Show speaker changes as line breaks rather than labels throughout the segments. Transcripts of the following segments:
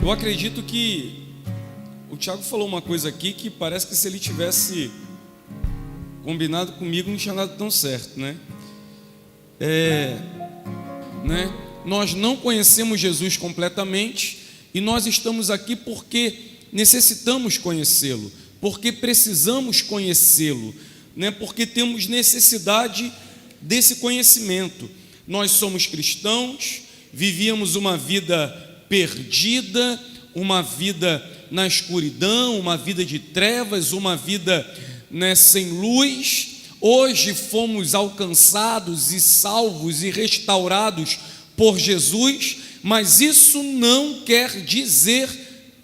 Eu acredito que o Tiago falou uma coisa aqui que parece que se ele tivesse combinado comigo não tinha dado tão certo, né? Nós não conhecemos Jesus completamente e nós estamos aqui porque necessitamos conhecê-lo, porque precisamos conhecê-lo, né? Porque temos necessidade desse conhecimento. Nós somos cristãos, vivíamos uma vida perdida, uma vida na escuridão, uma vida de trevas, uma vida, né, sem luz. Hoje fomos alcançados e salvos e restaurados por Jesus, mas isso não quer dizer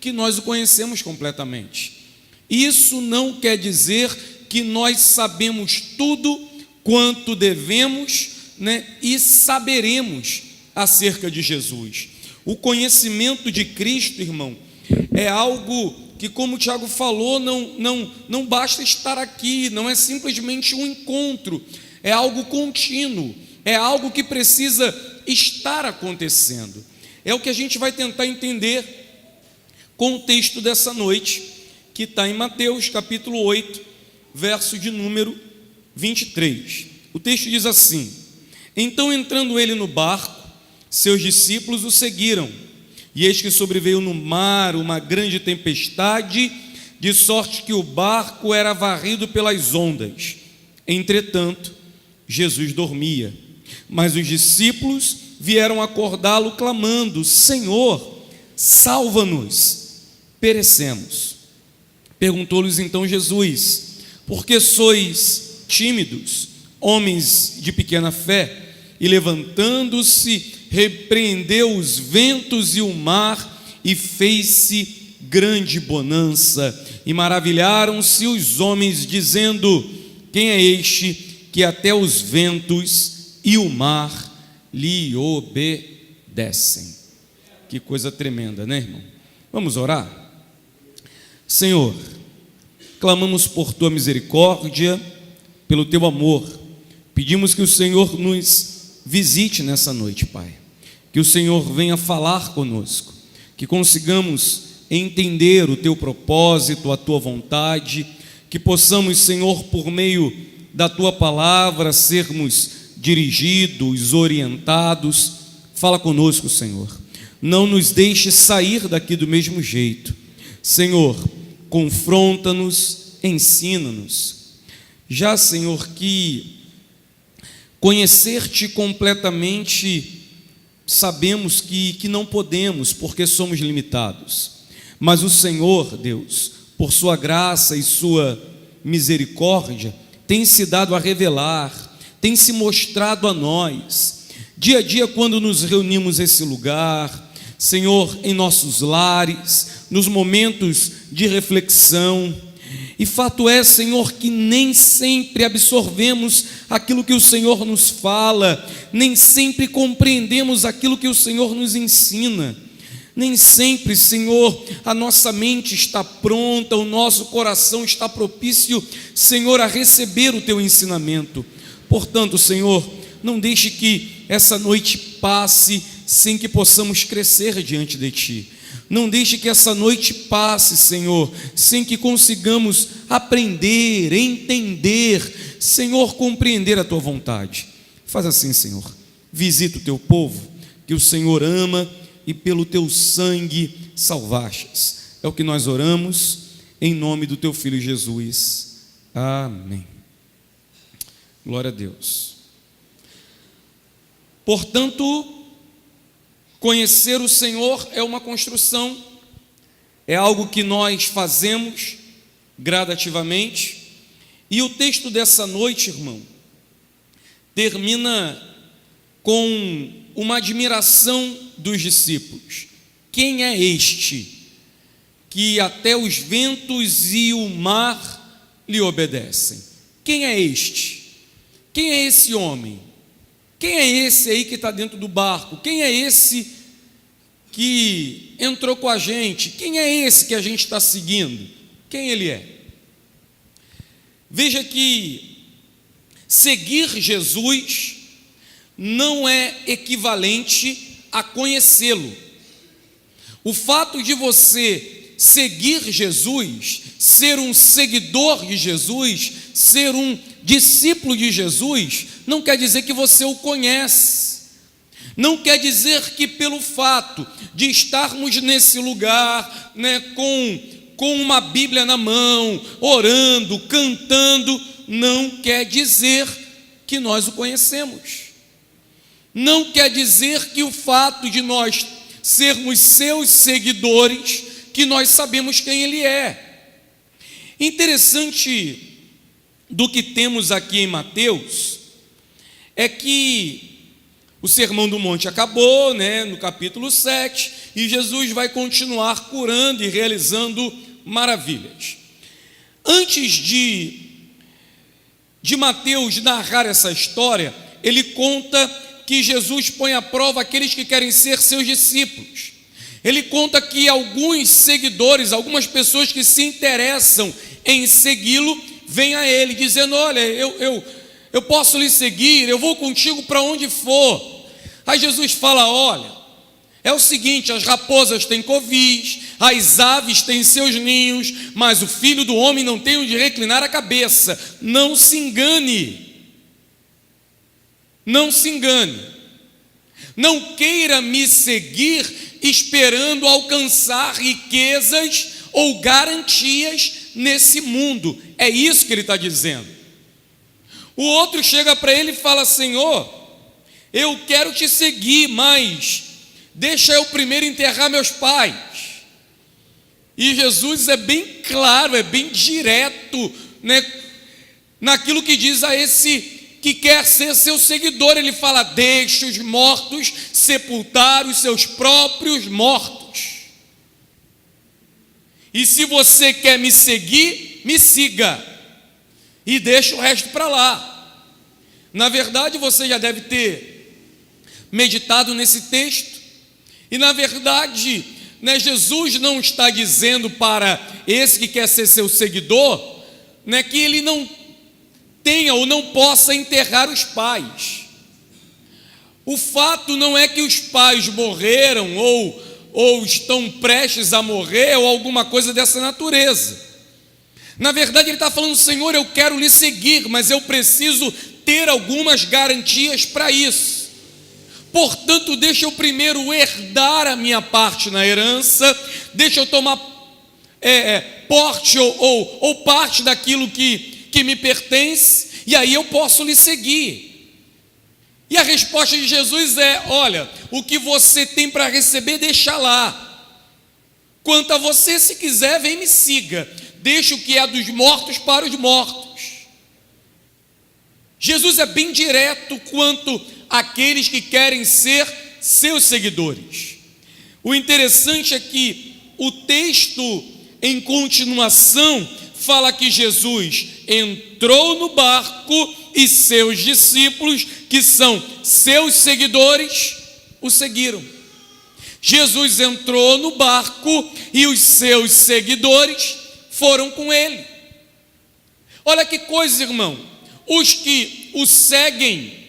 que nós o conhecemos completamente. Isso não quer dizer que nós sabemos tudo quanto devemos, né, e saberemos acerca de Jesus. O conhecimento de Cristo, irmão, é algo que, como o Tiago falou, não basta estar aqui, não é simplesmente um encontro, é algo contínuo, é algo que precisa estar acontecendo. É o que a gente vai tentar entender com o texto dessa noite, que está em Mateus capítulo 8, verso de número 23. O texto diz assim: então, entrando ele no barco, seus discípulos o seguiram, e eis que sobreveio no mar uma grande tempestade, de sorte que o barco era varrido pelas ondas. Entretanto, Jesus dormia, mas os discípulos vieram acordá-lo, clamando: Senhor, salva-nos, perecemos. Perguntou-lhes então Jesus: por que sois tímidos, homens de pequena fé? E levantando-se, repreendeu os ventos e o mar, e fez-se grande bonança. E maravilharam-se os homens, dizendo: quem é este que até os ventos e o mar lhe obedecem? Que coisa tremenda, né, irmão? Vamos orar? Senhor, clamamos por tua misericórdia, pelo teu amor. Pedimos que o Senhor nos visite nessa noite, Pai. Que o Senhor venha falar conosco, que consigamos entender o teu propósito, a tua vontade, que possamos, Senhor, por meio da tua palavra, sermos dirigidos, orientados. Fala conosco, Senhor. Não nos deixe sair daqui do mesmo jeito. Senhor, confronta-nos, ensina-nos. Já, Senhor, que conhecer-te completamente, sabemos que não podemos, porque somos limitados. Mas o Senhor, Deus, por sua graça e sua misericórdia, tem se dado a revelar, tem se mostrado a nós. Dia a dia, quando nos reunimos nesse lugar, Senhor, em nossos lares, nos momentos de reflexão. E fato é, Senhor, que nem sempre absorvemos aquilo que o Senhor nos fala, nem sempre compreendemos aquilo que o Senhor nos ensina, nem sempre, Senhor, a nossa mente está pronta, o nosso coração está propício, Senhor, a receber o teu ensinamento. Portanto, Senhor, não deixe que essa noite passe sem que possamos crescer diante de Ti. Não deixe que essa noite passe, Senhor, sem que consigamos aprender, entender, Senhor, compreender a Tua vontade. Faz assim, Senhor, visita o Teu povo, que o Senhor ama e pelo Teu sangue salvastes. É o que nós oramos, em nome do Teu Filho Jesus. Amém. Glória a Deus. Portanto, conhecer o Senhor é uma construção, é algo que nós fazemos gradativamente. E o texto dessa noite, irmão, termina com uma admiração dos discípulos. Quem é este que até os ventos e o mar lhe obedecem? Quem é este? Quem é esse homem? Quem é esse aí que está dentro do barco? Quem é esse que entrou com a gente? Quem é esse que a gente está seguindo? Quem ele é? Veja que seguir Jesus não é equivalente a conhecê-lo. O fato de você seguir Jesus, ser um seguidor de Jesus, ser um discípulo de Jesus, não quer dizer que você o conhece. Não quer dizer que pelo fato de estarmos nesse lugar, com uma Bíblia na mão, orando, cantando, não quer dizer que nós o conhecemos. Não quer dizer que o fato de nós sermos seus seguidores, que nós sabemos quem Ele é. Interessante do que temos aqui em Mateus é que o Sermão do Monte acabou, no capítulo 7, e Jesus vai continuar curando e realizando maravilhas. Antes de Mateus narrar essa história, ele conta que Jesus põe à prova aqueles que querem ser seus discípulos. Ele conta que alguns seguidores, algumas pessoas que se interessam em segui-lo, vêm a ele dizendo: olha, eu posso lhe seguir, eu vou contigo para onde for. Aí Jesus fala: olha, é o seguinte, as raposas têm covis, as aves têm seus ninhos, mas o Filho do Homem não tem onde reclinar a cabeça. Não se engane. Não se engane. Não queira me seguir esperando alcançar riquezas ou garantias nesse mundo. É isso que ele está dizendo. O outro chega para ele e fala: Senhor, eu quero te seguir, mas deixa eu primeiro enterrar meus pais. E Jesus é bem claro, é bem direto, naquilo que diz a esse que quer ser seu seguidor. Ele fala: deixe os mortos sepultar os seus próprios mortos. E se você quer me seguir, me siga, e deixa o resto para lá. Na verdade, você já deve ter meditado nesse texto, e na verdade, Jesus não está dizendo para esse que quer ser seu seguidor, que ele não tenha ou não possa enterrar os pais. O fato não é que os pais morreram ou estão prestes a morrer ou alguma coisa dessa natureza. Na verdade, ele está falando: Senhor, eu quero lhe seguir, mas eu preciso ter algumas garantias para isso. Portanto, deixa eu primeiro herdar a minha parte na herança, deixa eu tomar porte ou parte daquilo que me pertence, e aí eu posso lhe seguir. E a resposta de Jesus é: olha, o que você tem para receber, deixa lá. Quanto a você, se quiser, vem me siga. Deixa o que é dos mortos para os mortos. Jesus é bem direto quanto àqueles que querem ser seus seguidores. O interessante é que o texto, em continuação, fala que Jesus entrou no barco e seus discípulos, que são seus seguidores, o seguiram. Jesus entrou no barco e os seus seguidores foram com ele. Olha que coisa, irmão. Os que o seguem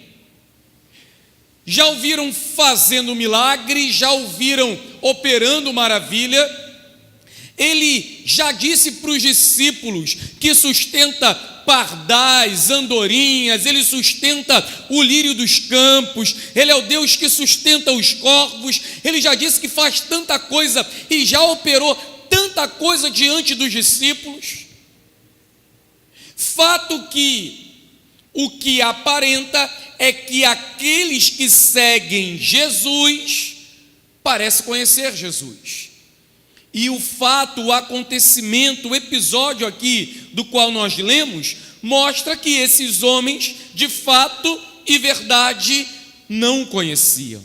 já o viram fazendo milagre, já o viram operando maravilha. Ele já disse para os discípulos que sustenta pardais, andorinhas, ele sustenta o lírio dos campos, ele é o Deus que sustenta os corvos. Ele já disse que faz tanta coisa e já operou tanta coisa diante dos discípulos. Fato que o que aparenta é que aqueles que seguem Jesus parecem conhecer Jesus. E o fato, o acontecimento, o episódio aqui do qual nós lemos, mostra que esses homens, de fato e verdade, não o conheciam.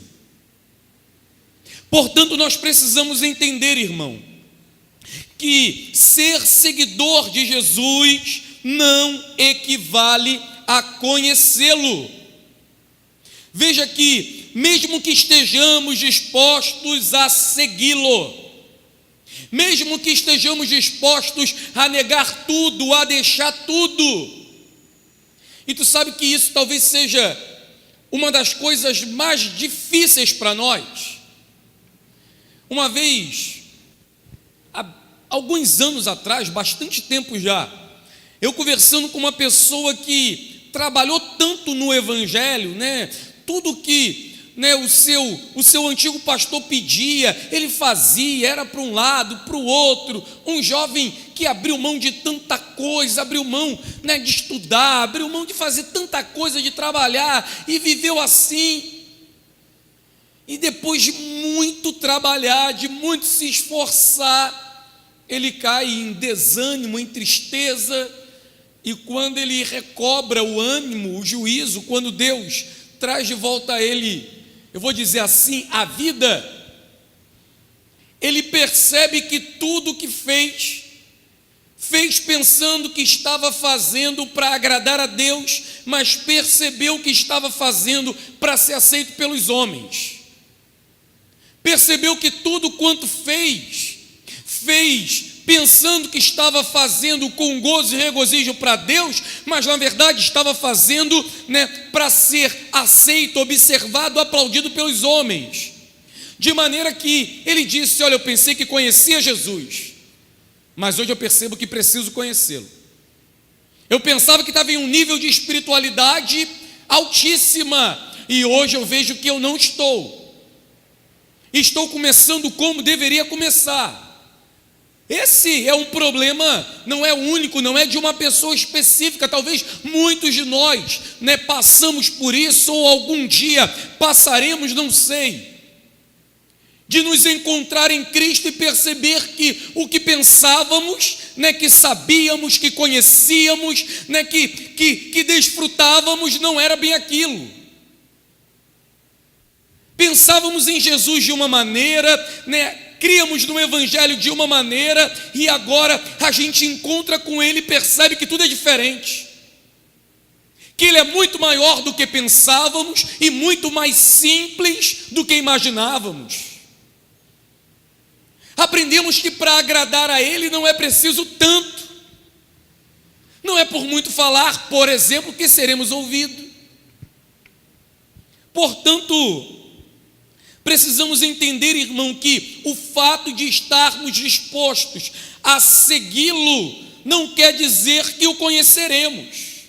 Portanto, nós precisamos entender, irmão, que ser seguidor de Jesus não equivale a conhecê-lo. Veja que, mesmo que estejamos dispostos a segui-lo, mesmo que estejamos dispostos a negar tudo, a deixar tudo, e tu sabe que isso talvez seja uma das coisas mais difíceis para nós, Uma vez, há alguns anos atrás, bastante tempo já, eu conversando com uma pessoa que trabalhou tanto no Evangelho, né? Tudo que, né, o seu antigo pastor pedia, ele fazia, era para um lado, para o outro. Um jovem que abriu mão de tanta coisa, abriu mão, né, de estudar, abriu mão de fazer tanta coisa, de trabalhar, e viveu assim. E depois de muito trabalhar, de muito se esforçar, ele cai em desânimo, em tristeza. E quando ele recobra o ânimo, o juízo, quando Deus traz de volta a ele, eu vou dizer assim, a vida, ele percebe que tudo que fez pensando que estava fazendo para agradar a Deus, mas percebeu que estava fazendo para ser aceito pelos homens. Percebeu que tudo quanto fez pensando que estava fazendo com gozo e regozijo para Deus, mas na verdade estava fazendo, né, para ser aceito, observado, aplaudido pelos homens. De maneira que ele disse: olha, eu pensei que conhecia Jesus, mas hoje eu percebo que preciso conhecê-lo. Eu pensava que estava em um nível de espiritualidade altíssima, e hoje eu vejo que eu não estou. Estou começando como deveria começar. Esse é um problema, não é único, não é de uma pessoa específica. Talvez muitos de nós, né, passamos por isso, ou algum dia passaremos, não sei, de nos encontrar em Cristo e perceber que o que pensávamos, né, que sabíamos, que conhecíamos, né, que desfrutávamos, não era bem aquilo. Pensávamos em Jesus de uma maneira, né, críamos no Evangelho de uma maneira, e agora a gente encontra com Ele e percebe que tudo é diferente, que Ele é muito maior do que pensávamos e muito mais simples do que imaginávamos. Aprendemos que para agradar a Ele não é preciso tanto, não é por muito falar, por exemplo, que seremos ouvidos. Portanto, precisamos entender, irmão, que o fato de estarmos dispostos a segui-lo não quer dizer que o conheceremos.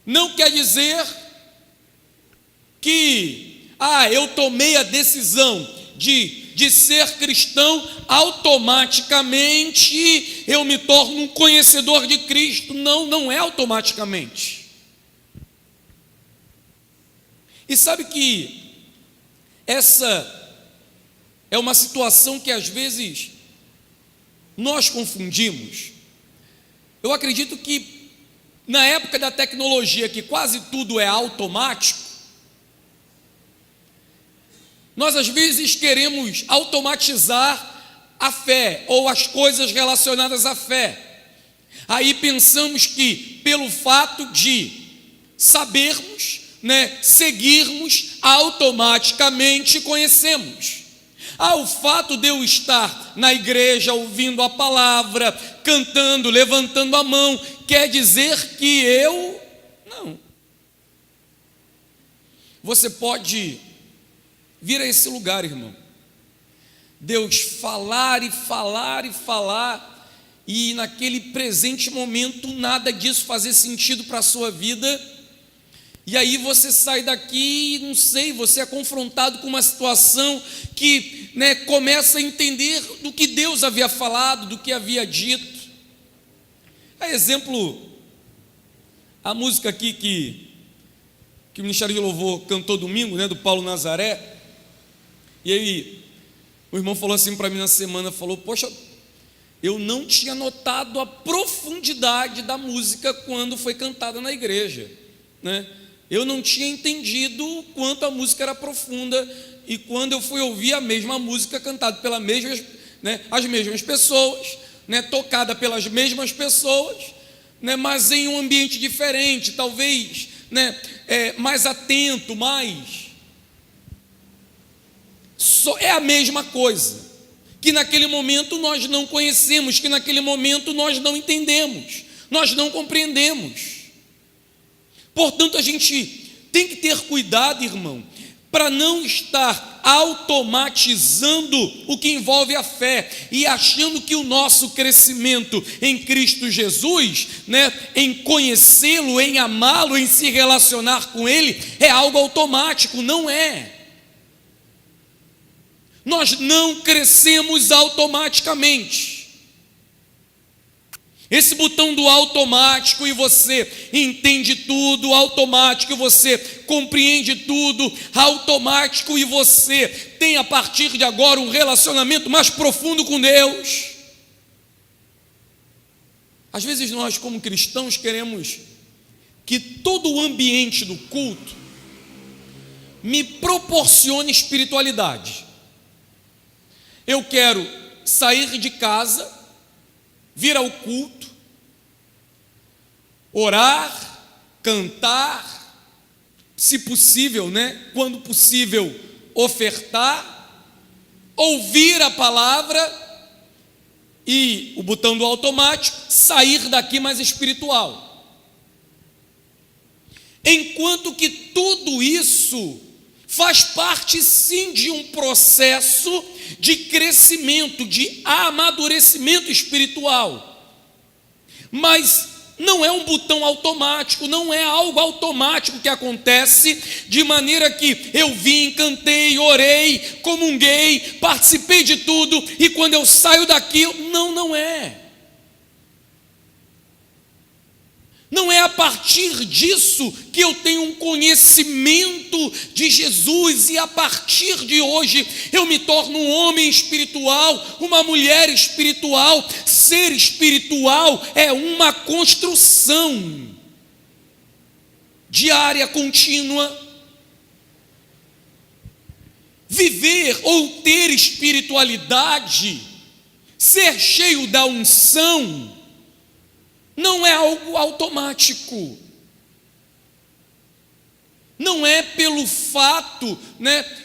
Não quer dizer que, eu tomei a decisão de ser cristão, automaticamente eu me torno um conhecedor de Cristo. Não, não é automaticamente. E sabe que essa é uma situação que às vezes nós confundimos. Eu acredito que na época da tecnologia, que quase tudo é automático, nós às vezes queremos automatizar a fé ou as coisas relacionadas à fé. Aí pensamos que pelo fato de sabermos, né, seguirmos, automaticamente conhecemos. O fato de eu estar na igreja ouvindo a palavra, cantando, levantando a mão, quer dizer que eu não. Você pode vir a esse lugar, irmão, Deus falar e falar e falar, e naquele presente momento nada disso fazer sentido para a sua vida. E aí você sai daqui e, não sei, você é confrontado com uma situação que, né, começa a entender do que Deus havia falado, do que havia dito. Exemplo, a música aqui que o Ministério de Louvor cantou domingo, né, do Paulo Nazaré. E aí o irmão falou assim para mim na semana, falou: poxa, eu não tinha notado a profundidade da música quando foi cantada na igreja, né? Eu não tinha entendido o quanto a música era profunda, e quando eu fui ouvir a mesma música cantada pelas mesmas, né, as mesmas pessoas, né, tocada pelas mesmas pessoas, né, mas em um ambiente diferente, talvez, né, mais atento, é a mesma coisa, que naquele momento nós não conhecemos, que naquele momento nós não entendemos, nós não compreendemos. Portanto, a gente tem que ter cuidado, irmão, para não estar automatizando o que envolve a fé e achando que o nosso crescimento em Cristo Jesus, em conhecê-lo, em amá-lo, em se relacionar com Ele, é algo automático. Não é. Nós não crescemos automaticamente. Esse botão do automático e você entende tudo, automático e você compreende tudo, automático e você tem a partir de agora um relacionamento mais profundo com Deus. Às vezes nós, como cristãos, queremos que todo o ambiente do culto me proporcione espiritualidade. Eu quero sair de casa, vir ao culto, orar, cantar, se possível, quando possível, ofertar, ouvir a palavra e o botão do automático, sair daqui mais espiritual. Enquanto que tudo isso faz parte sim de um processo de crescimento, de amadurecimento espiritual, mas não é um botão automático, não é algo automático que acontece de maneira que eu vim, cantei, orei, comunguei, participei de tudo e quando eu saio daqui, não é. Não é a partir disso que eu tenho um conhecimento de Jesus e a partir de hoje eu me torno um homem espiritual, uma mulher espiritual. Ser espiritual é uma construção diária, contínua. Viver ou ter espiritualidade, ser cheio da unção, não é algo automático. Não é pelo fato,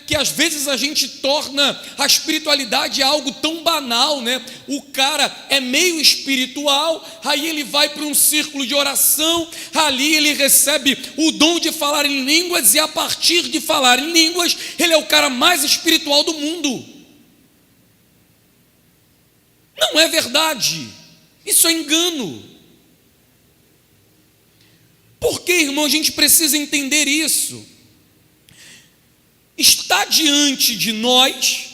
que às vezes a gente torna a espiritualidade algo tão banal, O cara é meio espiritual, aí ele vai para um círculo de oração, ali ele recebe o dom de falar em línguas e a partir de falar em línguas, ele é o cara mais espiritual do mundo. Não é verdade. Isso é engano. Por que, irmão, a gente precisa entender isso? Está diante de nós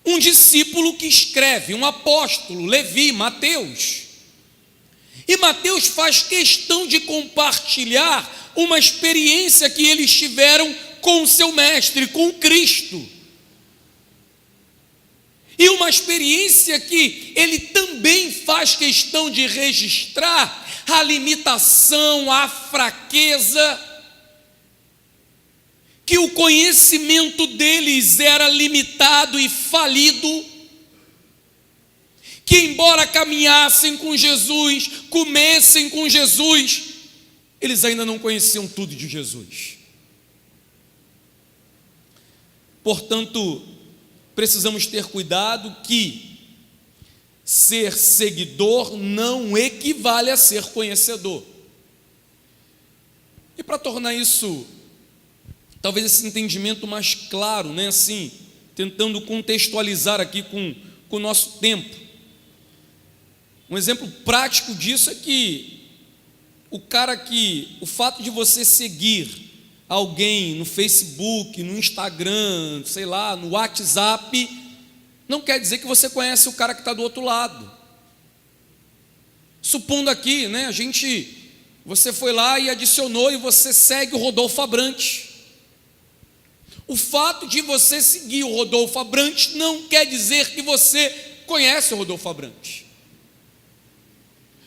um discípulo que escreve, um apóstolo, Levi, Mateus. E Mateus faz questão de compartilhar uma experiência que eles tiveram com o seu mestre, com Cristo. E uma experiência que ele também faz questão de registrar a limitação, a fraqueza, que o conhecimento deles era limitado e falido, que embora caminhassem com Jesus, comessem com Jesus, eles ainda não conheciam tudo de Jesus. Portanto, precisamos ter cuidado que ser seguidor não equivale a ser conhecedor. E para tornar isso, talvez esse entendimento mais claro, assim, tentando contextualizar aqui com o nosso tempo. Um exemplo prático disso é que o fato de você seguir alguém no Facebook, no Instagram, sei lá, no WhatsApp, não quer dizer que você conhece o cara que está do outro lado. Supondo aqui, você foi lá e adicionou e você segue o Rodolfo Abrantes. O fato de você seguir o Rodolfo Abrantes não quer dizer que você conhece o Rodolfo Abrantes.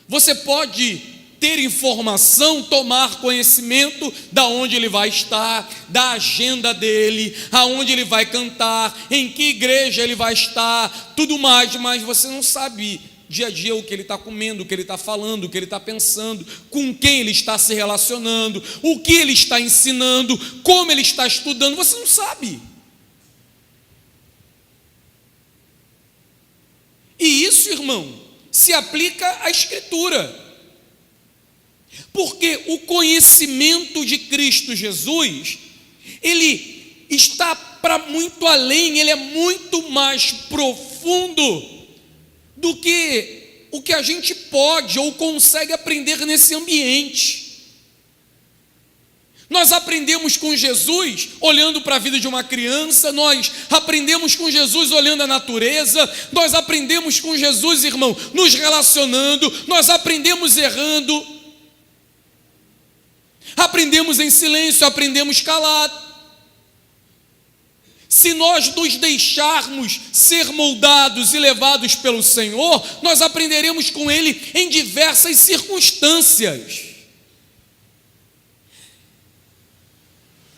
Você pode ter informação, tomar conhecimento da onde ele vai estar, da agenda dele, aonde ele vai cantar, em que igreja ele vai estar, tudo mais, mas você não sabe dia a dia o que ele está comendo, o que ele está falando, o que ele está pensando, com quem ele está se relacionando, o que ele está ensinando, como ele está estudando, você não sabe. E isso, irmão, se aplica à Escritura. Porque o conhecimento de Cristo Jesus, ele está para muito além, ele é muito mais profundo do que o que a gente pode ou consegue aprender nesse ambiente. Nós aprendemos com Jesus olhando para a vida de uma criança, nós aprendemos com Jesus olhando a natureza, nós aprendemos com Jesus, irmão, nos relacionando, nós aprendemos errando, aprendemos em silêncio, aprendemos calado. Se nós nos deixarmos ser moldados e levados pelo Senhor, nós aprenderemos com Ele em diversas circunstâncias.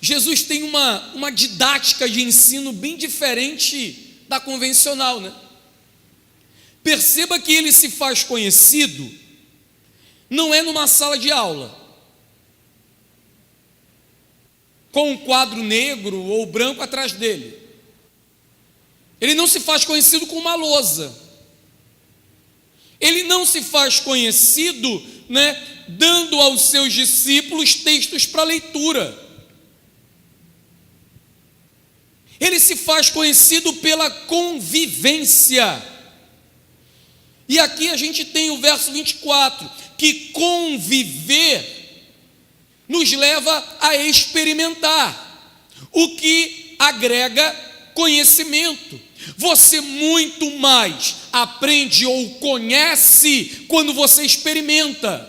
Jesus tem uma didática de ensino bem diferente da convencional, né? Perceba que ele se faz conhecido, não é numa sala de aula, com um quadro negro ou branco atrás dele. Ele não se faz conhecido com uma lousa. Ele não se faz conhecido, né, dando aos seus discípulos textos para leitura. Ele se faz conhecido pela convivência. E aqui a gente tem o verso 24, que conviver nos leva a experimentar, o que agrega conhecimento. Você muito mais aprende ou conhece quando você experimenta,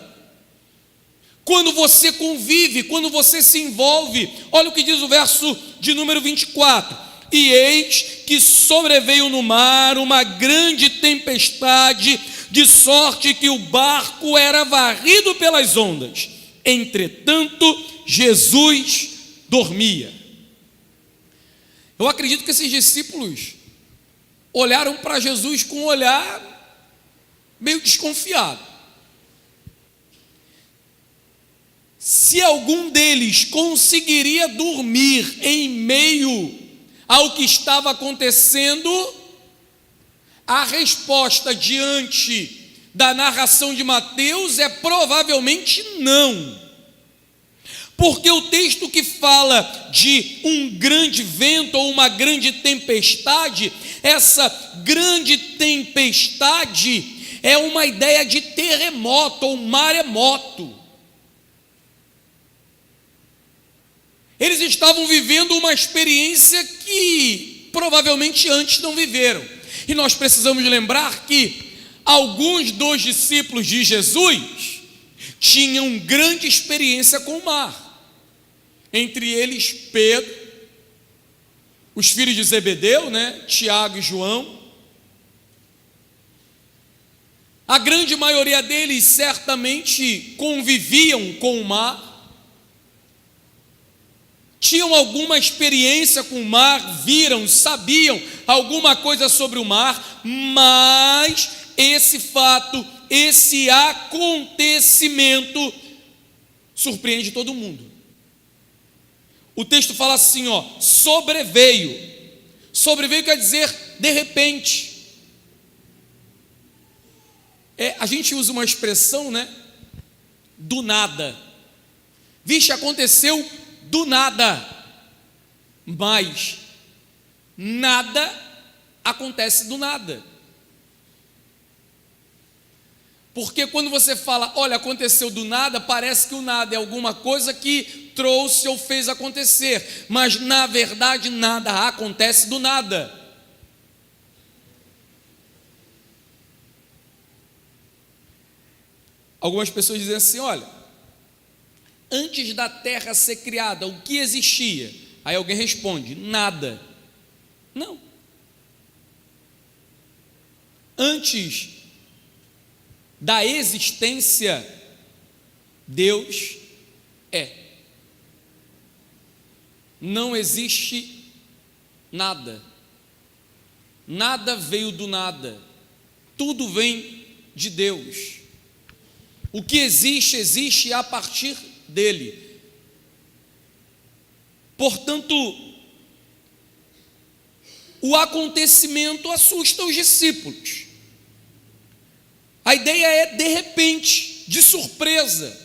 quando você convive, quando você se envolve. Olha o que diz o verso de número 24: e eis que sobreveio no mar uma grande tempestade, de sorte que o barco era varrido pelas ondas. Entretanto, Jesus dormia. Eu acredito que esses discípulos olharam para Jesus com um olhar meio desconfiado. Se algum deles conseguiria dormir em meio ao que estava acontecendo, a resposta diante da narração de Mateus é provavelmente não. Porque o texto que fala de um grande vento ou uma grande tempestade, essa grande tempestade é uma ideia de terremoto ou maremoto. Eles estavam vivendo uma experiência que provavelmente antes não viveram. E nós precisamos lembrar que alguns dos discípulos de Jesus tinham grande experiência com o mar. Entre eles Pedro, os filhos de Zebedeu, né? Tiago e João. A grande maioria deles certamente conviviam com o mar, tinham alguma experiência com o mar, viram, sabiam alguma coisa sobre o mar, mas esse fato, esse acontecimento surpreende todo mundo. O texto fala assim, sobreveio. Sobreveio quer dizer de repente. A gente usa uma expressão, né? Do nada. Vixe, aconteceu do nada. Mas nada acontece do nada. Porque quando você fala, olha, aconteceu do nada, parece que o nada é alguma coisa que trouxe ou fez acontecer, mas na verdade nada acontece do nada. Algumas pessoas dizem assim, olha, antes da terra ser criada, o que existia? Aí alguém responde, nada. Não. Antes da existência, Deus é. Não existe nada. Nada veio do nada. Tudo vem de Deus. O que existe, existe a partir dele. Portanto, o acontecimento assusta os discípulos. A ideia é de repente, de surpresa.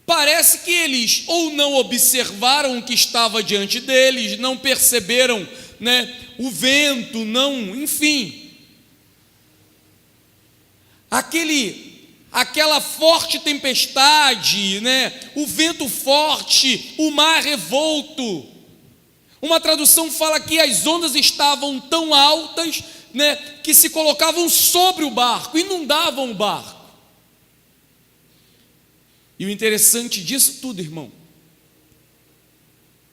Parece que eles ou não observaram o que estava diante deles, não perceberam, o vento, enfim. Aquela forte tempestade, o vento forte, o mar revolto. Uma tradução fala que as ondas estavam tão altas, que se colocavam sobre o barco, inundavam o barco. E o interessante disso tudo, irmão,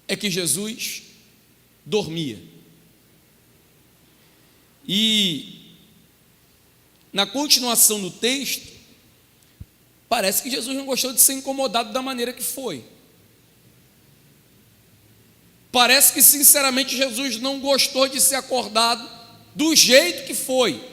é que Jesus dormia. E na continuação do texto, parece que Jesus não gostou de ser incomodado da maneira que foi. Parece que, sinceramente, Jesus não gostou de ser acordado do jeito que foi.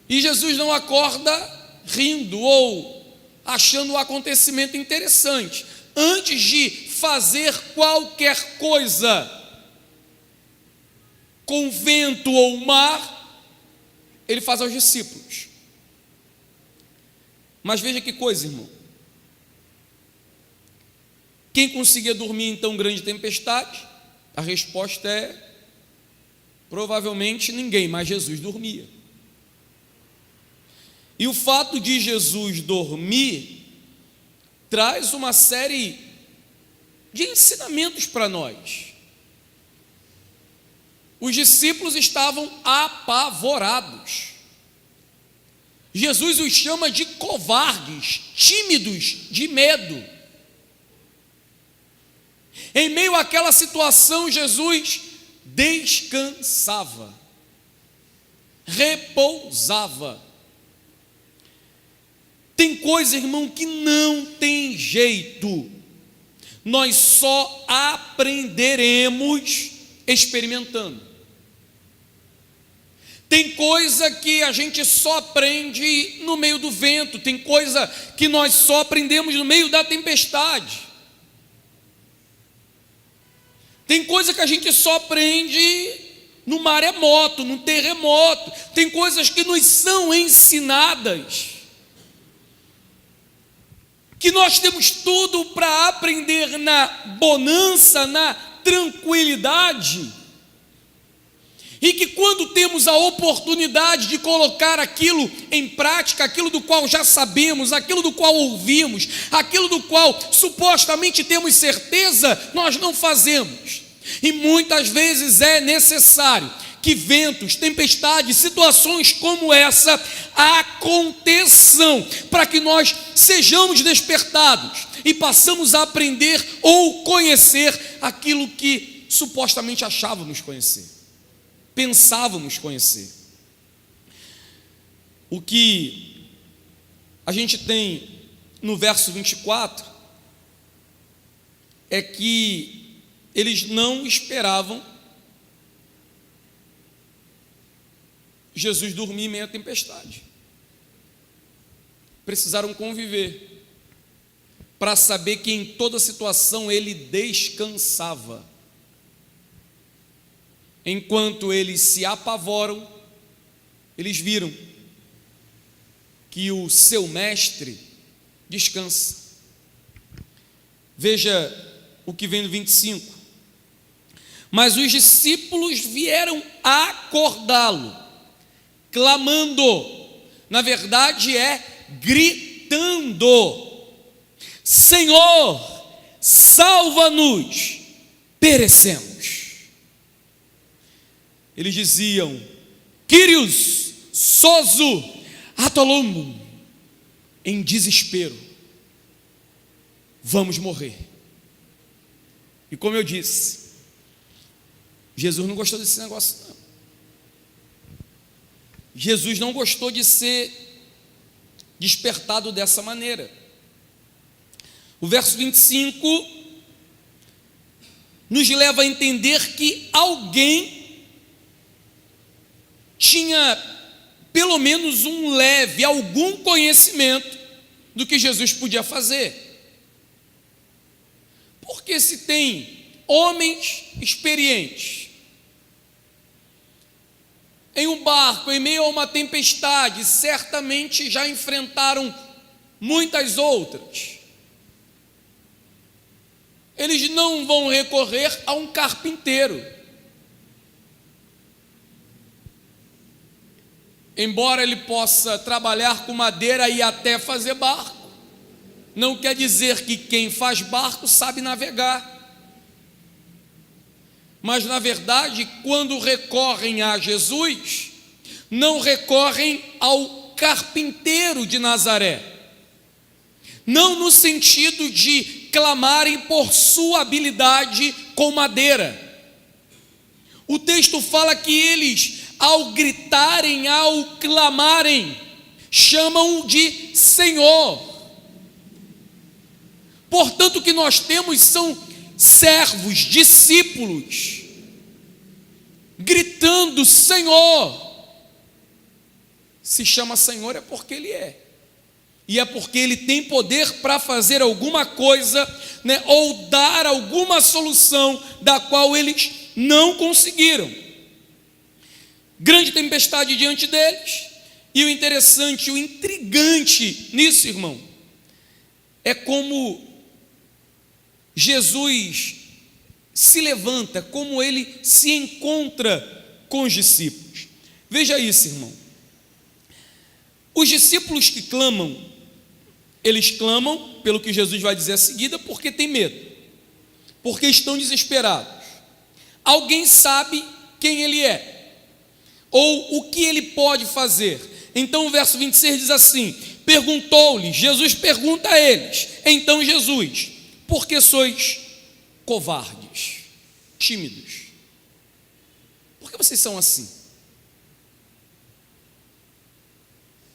E Jesus não acorda rindo ou achando o acontecimento interessante. Antes de fazer qualquer coisa com vento ou mar, ele faz aos discípulos. Mas veja que coisa, irmão. Quem conseguia dormir em tão grande tempestade? A resposta é provavelmente ninguém, mas Jesus dormia. E o fato de Jesus dormir traz uma série de ensinamentos para nós. Os discípulos estavam apavorados. Jesus os chama de covardes, tímidos, de medo. Em meio àquela situação, Jesus descansava, repousava. Tem coisa, irmão, que não tem jeito. Nós só aprenderemos experimentando. Tem coisa que a gente só aprende no meio do vento. Tem coisa que nós só aprendemos no meio da tempestade. Tem coisa que a gente só aprende no maremoto, no terremoto. Tem coisas que nos são ensinadas, que nós temos tudo para aprender na bonança, na tranquilidade, e que quando temos a oportunidade de colocar aquilo em prática, aquilo do qual já sabemos, aquilo do qual ouvimos, aquilo do qual supostamente temos certeza, nós não fazemos. E muitas vezes é necessário que ventos, tempestades, situações como essa aconteçam, para que nós sejamos despertados e passamos a aprender ou conhecer aquilo que supostamente achávamos conhecer, pensávamos conhecer. O que a gente tem no verso 24 é que eles não esperavam Jesus dormir em meio à tempestade. Precisaram conviver para saber que em toda situação ele descansava. Enquanto eles se apavoram, eles viram que o seu mestre descansa. Veja o que vem no 25. Mas os discípulos vieram acordá-lo, clamando, na verdade gritando: Senhor, salva-nos, perecemos. Eles diziam: Kyrios, sozo, atolomum, em desespero, vamos morrer. E como eu disse, Jesus não gostou desse negócio, não. Jesus não gostou de ser despertado dessa maneira. O verso 25 nos leva a entender que alguém tinha pelo menos algum conhecimento do que Jesus podia fazer. Porque se tem homens experientes em um barco, em meio a uma tempestade, certamente já enfrentaram muitas outras. Eles não vão recorrer a um carpinteiro. Embora ele possa trabalhar com madeira e até fazer barco, não quer dizer que quem faz barco sabe navegar. Mas, na verdade, quando recorrem a Jesus, não recorrem ao carpinteiro de Nazaré. Não no sentido de clamarem por sua habilidade com madeira. O texto fala que eles, ao gritarem, ao clamarem, chamam de Senhor. Portanto, o que nós temos são servos, discípulos, gritando Senhor. Se chama Senhor é porque Ele é. E é porque Ele tem poder para fazer alguma coisa, né, ou dar alguma solução da qual eles não conseguiram. Grande tempestade diante deles. E o interessante, o intrigante nisso, irmão, é como Jesus se levanta, como Ele se encontra com os discípulos. Veja isso, irmão. Os discípulos que clamam, eles clamam, pelo que Jesus vai dizer a seguida, porque tem medo, porque estão desesperados. Alguém sabe quem Ele é, ou o que Ele pode fazer. Então o verso 26 diz assim: perguntou-lhe, Jesus pergunta a eles, então Jesus: por que sois covardes, tímidos? Por que vocês são assim?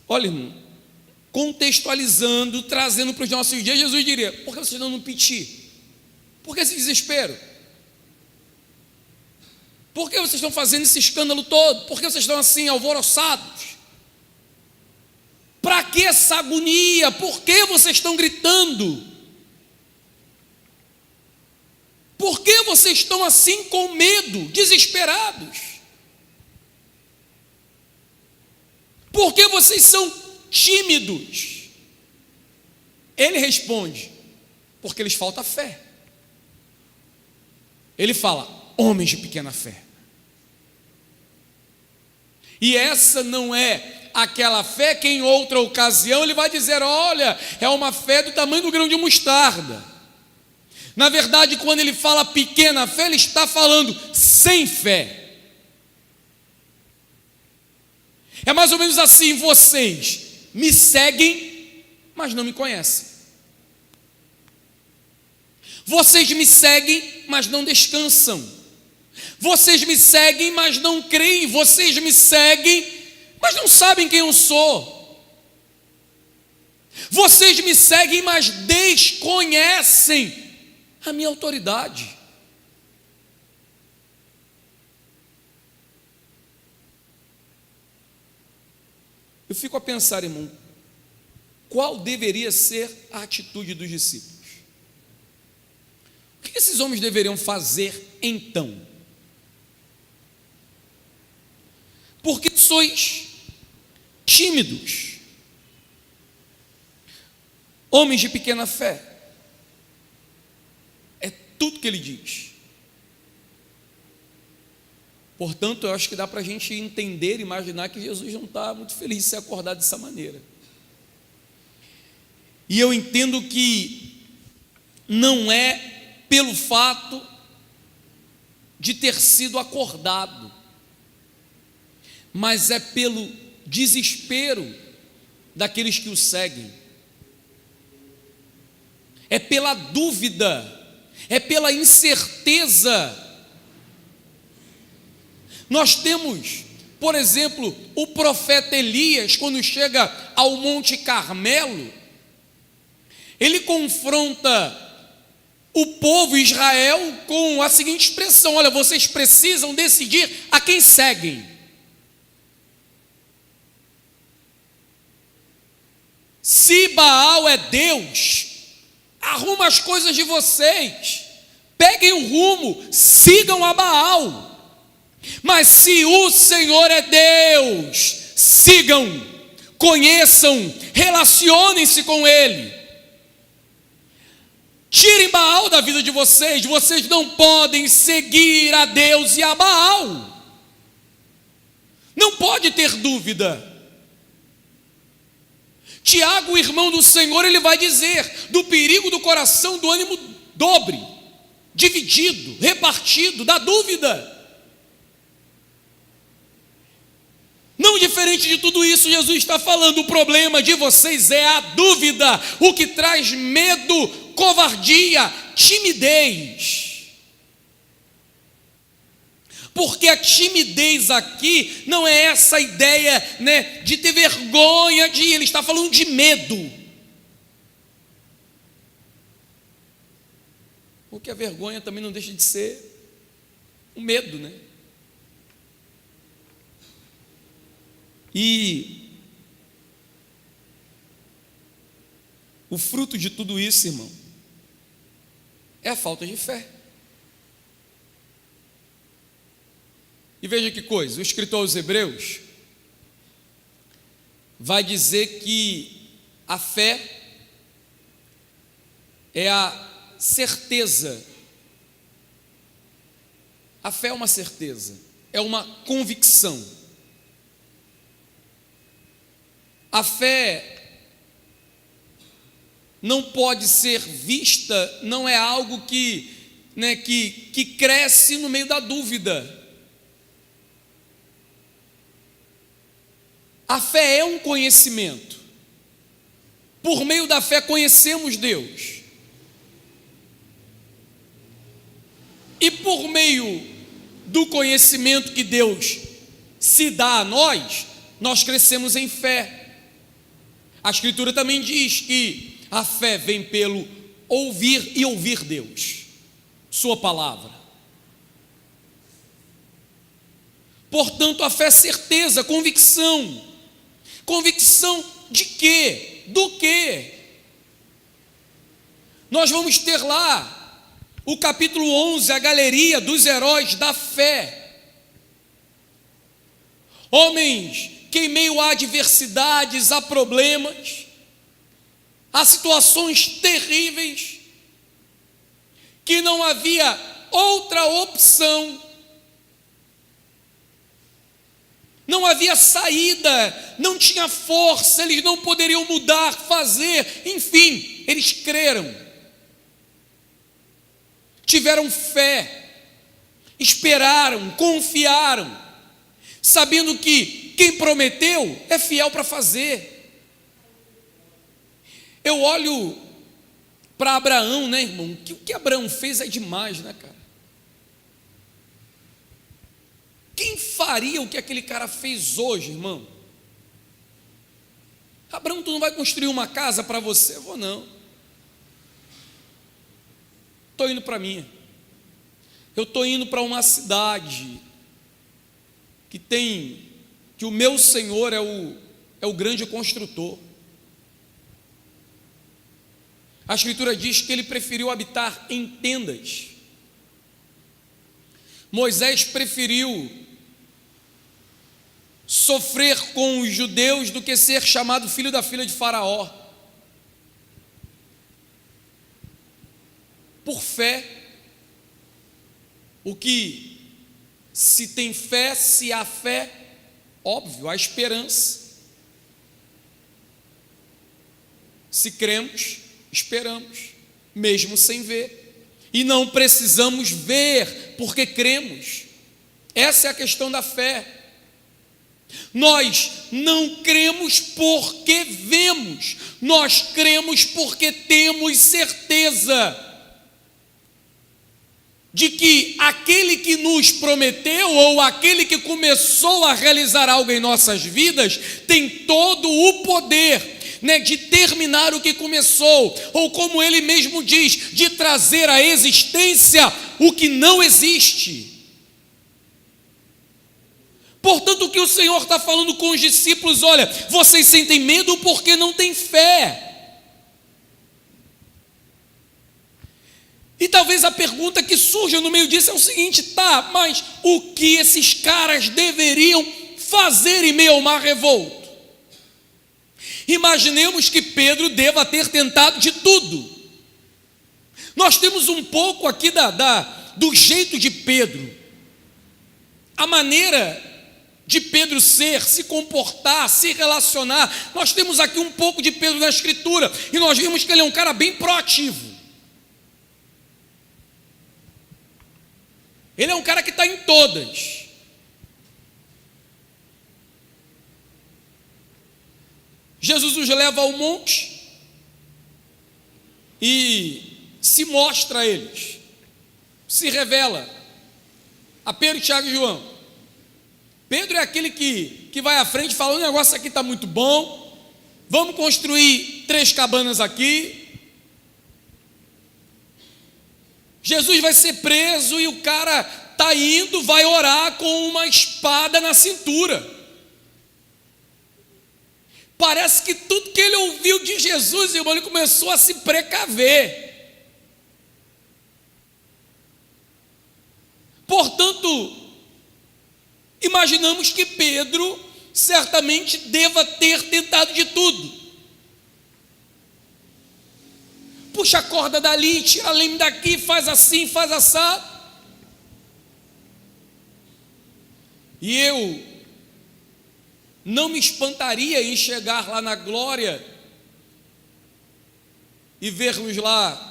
Olha, irmão, contextualizando, trazendo para os nossos dias, Jesus diria: por que vocês estão no piti? Por que esse desespero? Por que vocês estão fazendo esse escândalo todo? Por que vocês estão assim, alvoroçados? Para que essa agonia? Por que vocês estão gritando? Por que vocês estão assim com medo, desesperados? Por que vocês são tímidos? Ele responde: porque lhes falta fé. Ele fala: homens de pequena fé. E essa não é aquela fé que em outra ocasião ele vai dizer: olha, é uma fé do tamanho do grão de mostarda. Na verdade, quando ele fala pequena fé, ele está falando sem fé. É mais ou menos assim: vocês me seguem, mas não me conhecem. Vocês me seguem, mas não descansam. Vocês me seguem, mas não creem. Vocês me seguem, mas não sabem quem eu sou. Vocês me seguem, mas desconhecem a minha autoridade. Eu fico a pensar, irmão, qual deveria ser a atitude dos discípulos? O que esses homens deveriam fazer então? Porque sois tímidos, homens de pequena fé. É tudo que ele diz. Portanto, eu acho que dá para a gente entender, imaginar que Jesus não está muito feliz de ser acordado dessa maneira. E eu entendo que não é pelo fato de ter sido acordado, mas é pelo desespero daqueles que o seguem, é pela dúvida, é pela incerteza. Nós temos, por exemplo, o profeta Elias, quando chega ao Monte Carmelo, ele confronta o povo Israel com a seguinte expressão: olha, vocês precisam decidir a quem seguem. Se Baal é Deus, arruma as coisas de vocês, peguem o rumo, sigam a Baal. Mas se o Senhor é Deus, sigam, conheçam, relacionem-se com Ele. Tirem Baal da vida de vocês. Vocês não podem seguir a Deus e a Baal. Não pode ter dúvida. Tiago, o irmão do Senhor, ele vai dizer do perigo do coração, do ânimo dobre, dividido, repartido, da dúvida. Não diferente de tudo isso, Jesus está falando, o problema de vocês é a dúvida, o que traz medo, covardia, timidez. Porque a timidez aqui não é essa ideia, de ter vergonha de ir, ele está falando de medo. Porque a vergonha também não deixa de ser um medo, E o fruto de tudo isso, irmão, é a falta de fé. E veja que coisa, o escritor aos Hebreus vai dizer que a fé é a certeza. A fé é uma certeza, é uma convicção. A fé não pode ser vista, não é algo que cresce no meio da dúvida. A fé é um conhecimento. Por meio da fé conhecemos Deus. E por meio do conhecimento que Deus se dá a nós, nós crescemos em fé. A Escritura também diz que a fé vem pelo ouvir e ouvir Deus, sua palavra. Portanto, a fé é certeza, convicção. Convicção de quê? Do quê? Nós vamos ter lá o capítulo 11, a galeria dos heróis da fé. Homens que em meio a adversidades, a problemas, a situações terríveis, que não havia outra opção, não havia saída, não tinha força, eles não poderiam mudar, fazer, enfim, eles creram, tiveram fé, esperaram, confiaram, sabendo que quem prometeu é fiel para fazer. Eu olho para Abraão, irmão, que o que Abraão fez é demais, cara? Quem faria o que aquele cara fez hoje, irmão? Abraão, tu não vai construir uma casa para você? Eu vou não. Estou indo para minha. Eu estou indo para uma cidade que o meu Senhor é o grande construtor. A Escritura diz que ele preferiu habitar em tendas. Moisés preferiu sofrer com os judeus do que ser chamado filho da filha de Faraó. Por fé, o que se tem fé, se há fé, óbvio, há esperança. Se cremos, esperamos, mesmo sem ver. E não precisamos ver, porque cremos. Essa é a questão da fé. Nós não cremos porque vemos, nós cremos porque temos certeza de que aquele que nos prometeu, ou aquele que começou a realizar algo em nossas vidas, tem todo o poder, de terminar o que começou, ou como ele mesmo diz, de trazer à existência o que não existe. Portanto, o que o Senhor está falando com os discípulos, olha, vocês sentem medo porque não têm fé. E talvez a pergunta que surja no meio disso é o seguinte, mas o que esses caras deveriam fazer em meio ao mar revolto? Imaginemos que Pedro deva ter tentado de tudo. Nós temos um pouco aqui do jeito de Pedro, a maneira de Pedro ser, se comportar, se relacionar. Nós temos aqui um pouco de Pedro na Escritura, e nós vimos que ele é um cara bem proativo. Ele é um cara que está em todas. Jesus os leva ao monte e se mostra a eles, se revela a Pedro, Tiago e João. Pedro é aquele que vai à frente e fala: o negócio aqui está muito bom, vamos construir 3 cabanas aqui. Jesus vai ser preso e o cara está indo, vai orar com uma espada na cintura. Parece que tudo que ele ouviu de Jesus, irmão, ele começou a se precaver. Portanto, imaginamos que Pedro certamente deva ter tentado de tudo. Puxa a corda dali, tira a leme daqui, faz assim, faz assado. E eu não me espantaria em chegar lá na glória e vermos lá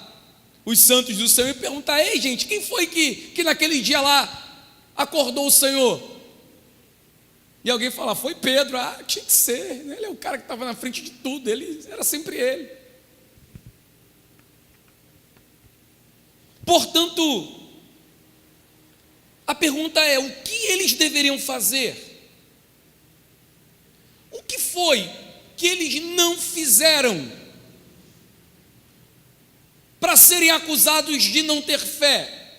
os santos do Senhor e perguntar: ei, gente, quem foi que naquele dia lá acordou o Senhor? E alguém falar: foi Pedro. Ah, tinha que ser, né? Ele é o cara que estava na frente de tudo, era sempre ele. Portanto, a pergunta é: o que eles deveriam fazer? O que foi que eles não fizeram para serem acusados de não ter fé?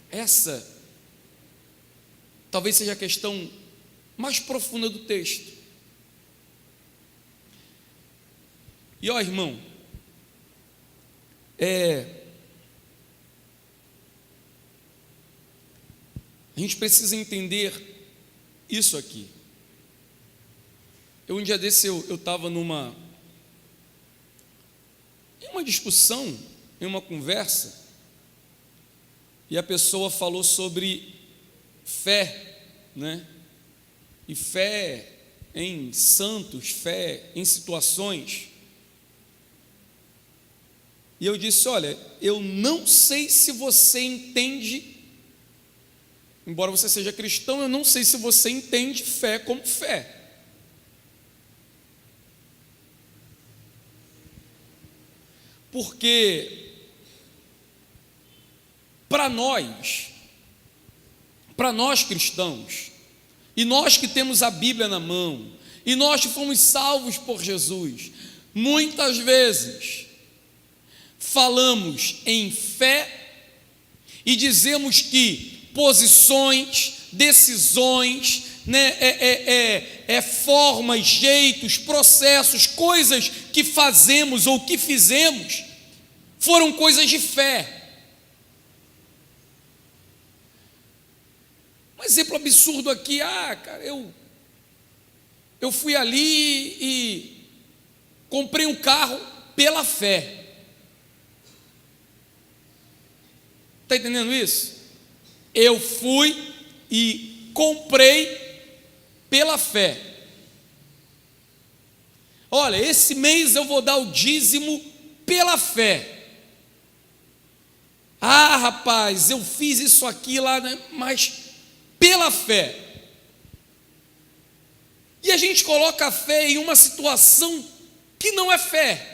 Essa talvez seja a questão mais profunda do texto. E ó, irmão, a gente precisa entender isso aqui. Um dia desse eu estava em uma discussão, em uma conversa, e a pessoa falou sobre fé, né? E fé em santos, fé em situações. E eu disse: olha, eu não sei se você entende, embora você seja cristão, eu não sei se você entende fé como fé. Porque para nós cristãos, e nós que temos a Bíblia na mão, e nós que fomos salvos por Jesus, muitas vezes falamos em fé e dizemos que posições, decisões, né, formas, jeitos, processos, coisas que fazemos ou que fizemos foram coisas de fé. Um exemplo absurdo aqui: cara, eu fui ali e comprei um carro pela fé. Está entendendo isso? Eu fui e comprei pela fé. Olha, esse mês eu vou dar o dízimo pela fé. Ah, rapaz, eu fiz isso aqui lá, né? Mas pela fé. E a gente coloca a fé em uma situação que não é fé.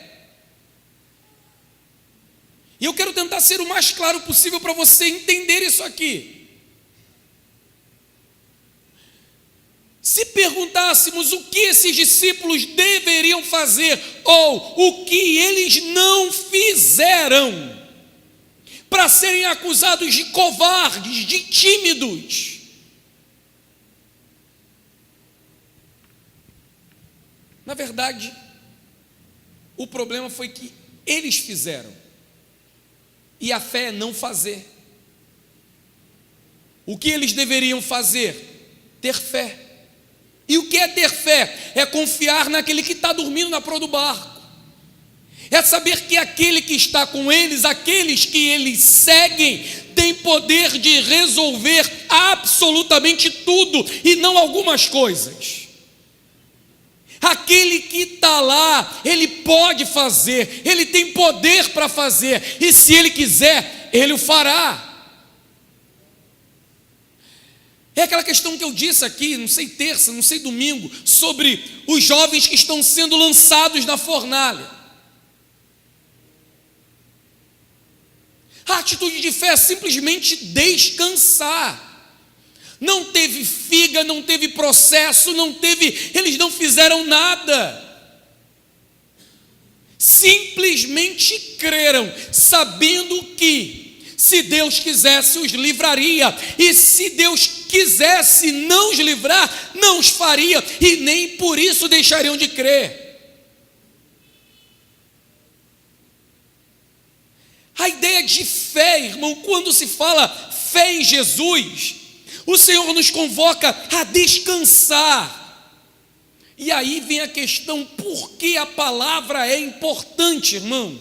E eu quero tentar ser o mais claro possível para você entender isso aqui. Se perguntássemos o que esses discípulos deveriam fazer, ou o que eles não fizeram, para serem acusados de covardes, de tímidos, na verdade, o problema foi que eles fizeram, e a fé é não fazer. O que eles deveriam fazer? Ter fé. E o que é ter fé? É confiar naquele que está dormindo na proa do barco. É saber que aquele que está com eles, aqueles que eles seguem, tem poder de resolver absolutamente tudo e não algumas coisas. Aquele que está lá, ele pode fazer, ele tem poder para fazer, e se ele quiser, ele o fará. É aquela questão que eu disse aqui, não sei terça, não sei domingo, sobre os jovens que estão sendo lançados na fornalha. A atitude de fé é simplesmente descansar. Não teve figa, não teve processo, eles não fizeram nada. Simplesmente creram, sabendo que, se Deus quisesse, os livraria, e se Deus quisesse não os livrar, não os faria, e nem por isso deixariam de crer. A ideia de fé, irmão, quando se fala fé em Jesus, o Senhor nos convoca a descansar. E aí vem a questão, por que a palavra é importante, irmão?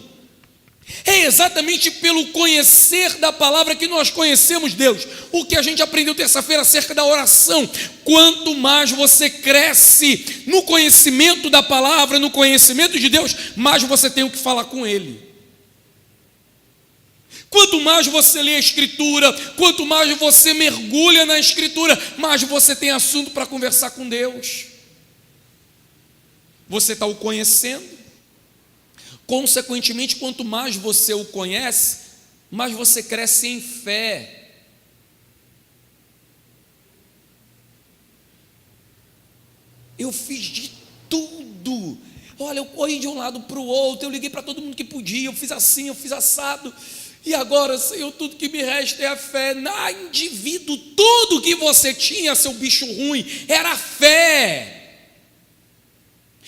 É exatamente pelo conhecer da palavra que nós conhecemos Deus. O que a gente aprendeu terça-feira acerca da oração. Quanto mais você cresce no conhecimento da palavra, no conhecimento de Deus, mais você tem o que falar com Ele. Quanto mais você lê a Escritura, quanto mais você mergulha na Escritura, mais você tem assunto para conversar com Deus. Você está o conhecendo. Consequentemente, quanto mais você o conhece, mais você cresce em fé. Eu fiz de tudo. Olha, eu corri de um lado para o outro, eu liguei para todo mundo que podia, eu fiz assim, eu fiz assado. E agora, Senhor, tudo que me resta é a fé. Na indivíduo, tudo que você tinha, seu bicho ruim, era a fé.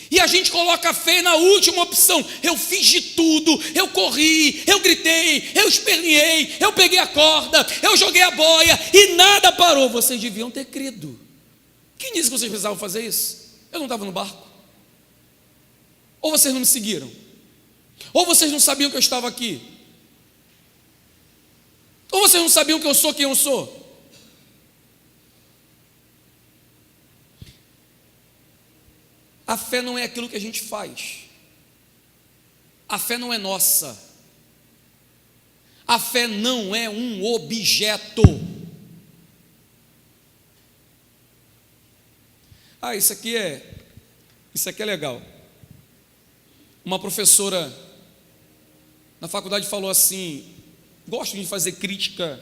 E a gente coloca a fé na última opção. Eu fiz de tudo, eu corri, eu gritei, eu esperneei, eu peguei a corda, eu joguei a boia e nada parou. Vocês deviam ter crido. Quem disse que vocês precisavam fazer isso? Eu não estava no barco. Ou vocês não me seguiram? Ou vocês não sabiam que eu estava aqui? Ou vocês não sabiam que eu sou quem eu sou? A fé não é aquilo que a gente faz. A fé não é nossa. A fé não é um objeto. Isso aqui é legal. Uma professora na faculdade falou assim: gosto de fazer crítica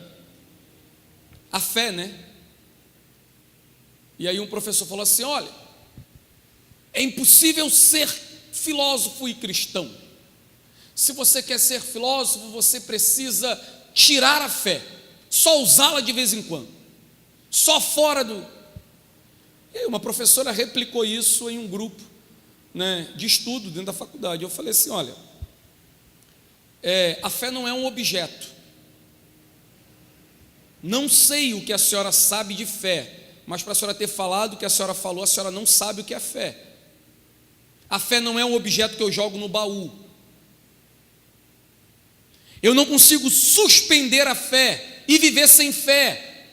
à fé, né? E aí um professor falou assim: olha, é impossível ser filósofo e cristão. Se você quer ser filósofo, você precisa tirar a fé, só usá-la de vez em quando, só fora do... E aí uma professora replicou isso em um grupo, né, de estudo dentro da faculdade. Eu falei assim: olha, a fé não é um objeto. Não sei o que a senhora sabe de fé, mas para a senhora ter falado o que a senhora falou, a senhora não sabe o que é fé. A fé não é um objeto que eu jogo no baú. Eu não consigo suspender a fé e viver sem fé.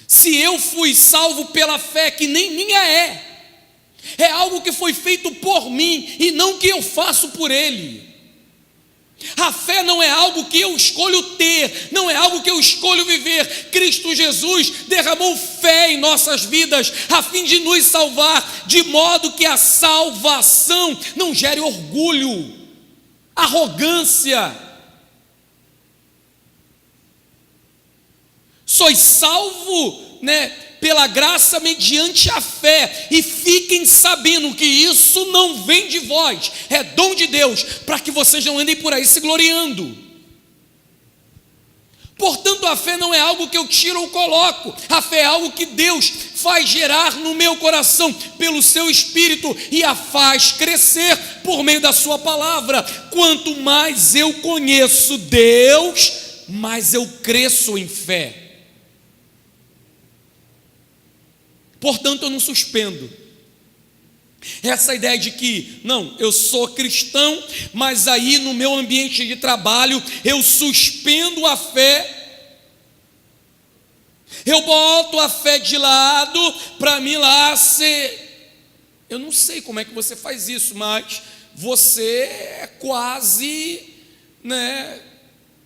Se eu fui salvo pela fé, que nem minha é algo que foi feito por mim e não que eu faço por Ele. A fé não é algo que eu escolho ter, não é algo que eu escolho viver. Cristo Jesus derramou fé em nossas vidas a fim de nos salvar, de modo que a salvação não gere orgulho, arrogância. Sois salvo, pela graça mediante a fé, e fiquem sabendo que isso não vem de vós, é dom de Deus, para que vocês não andem por aí se gloriando. Portanto, a fé não é algo que eu tiro ou coloco, a fé é algo que Deus faz gerar no meu coração pelo seu Espírito e a faz crescer por meio da sua palavra. Quanto mais eu conheço Deus, mais eu cresço em fé. Portanto, eu não suspendo, Essa ideia de que, não, eu sou cristão, mas aí no meu ambiente de trabalho eu suspendo a fé, eu boto a fé de lado para mim lá ser. Eu não sei como é que você faz isso, mas você é quase, né,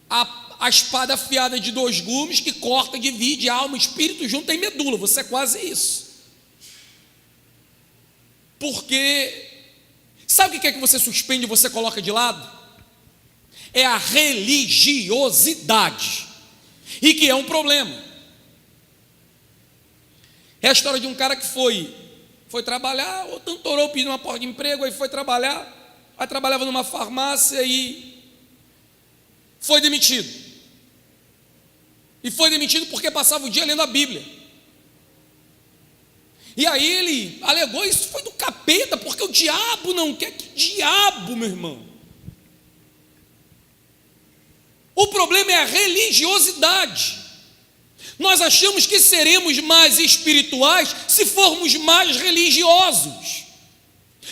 a espada afiada de 2 gumes que corta, divide alma, espírito, junta em medula. Você é quase isso. Porque sabe o que é que você suspende e você coloca de lado? É a religiosidade, e que é um problema. É a história de um cara que foi trabalhar, ou tanto orou pedindo uma porta de emprego, aí foi trabalhar, aí trabalhava numa farmácia e foi demitido. E foi demitido porque passava o dia lendo a Bíblia. E aí ele alegou, isso foi do capeta, porque o diabo não quer. Que diabo, meu irmão? O problema é a religiosidade. Nós achamos que seremos mais espirituais se formos mais religiosos.